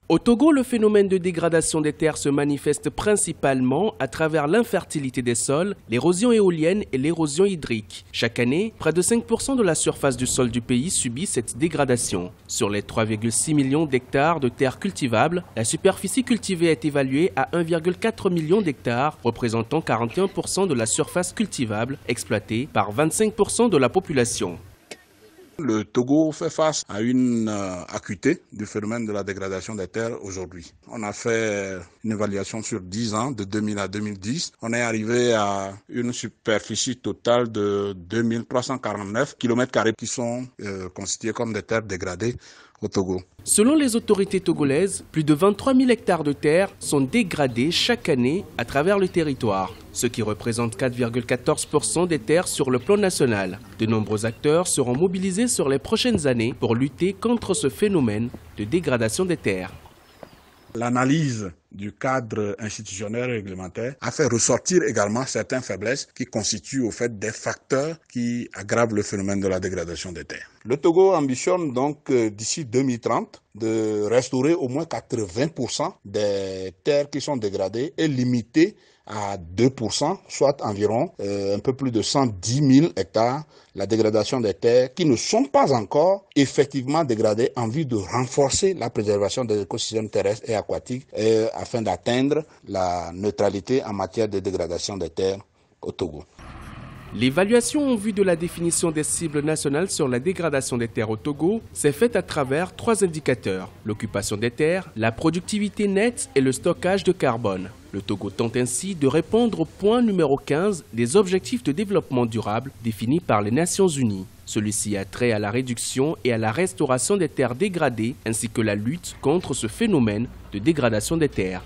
Au Togo, le phénomène de dégradation des terres se manifeste principalement à travers l'infertilité des sols, l'érosion éolienne et l'érosion hydrique. Chaque année, près de 5% de la surface du sol du pays subit cette dégradation. Sur les 3,6 millions d'hectares de terres cultivables, la superficie cultivée est évaluée à 1,4 million d'hectares, représentant 41% de la surface cultivable exploitée par 25% de la population. Le Togo fait face à une acuité du phénomène de la dégradation des terres aujourd'hui. On a fait une évaluation sur 10 ans, de 2000 à 2010. On est arrivé à une superficie totale de 2349 km² qui sont constitués comme des terres dégradées au Togo. Selon les autorités togolaises, plus de 23 000 hectares de terre sont dégradés chaque année à travers le territoire, ce qui représente 4,14% des terres sur le plan national. De nombreux acteurs seront mobilisés sur les prochaines années pour lutter contre ce phénomène de dégradation des terres. L'analyse du cadre institutionnel et réglementaire a fait ressortir également certaines faiblesses qui constituent au fait des facteurs qui aggravent le phénomène de la dégradation des terres. Le Togo ambitionne donc d'ici 2030 de restaurer au moins 80% des terres qui sont dégradées et limiter à 2%, soit environ un peu plus de 110 000 hectares, la dégradation des terres qui ne sont pas encore effectivement dégradées en vue de renforcer la préservation des écosystèmes terrestres et aquatiques afin d'atteindre la neutralité en matière de dégradation des terres au Togo. L'évaluation en vue de la définition des cibles nationales sur la dégradation des terres au Togo s'est faite à travers 3 indicateurs: l'occupation des terres, la productivité nette et le stockage de carbone. Le Togo tente ainsi de répondre au point numéro 15 des objectifs de développement durable définis par les Nations Unies. Celui-ci a trait à la réduction et à la restauration des terres dégradées ainsi que la lutte contre ce phénomène de dégradation des terres.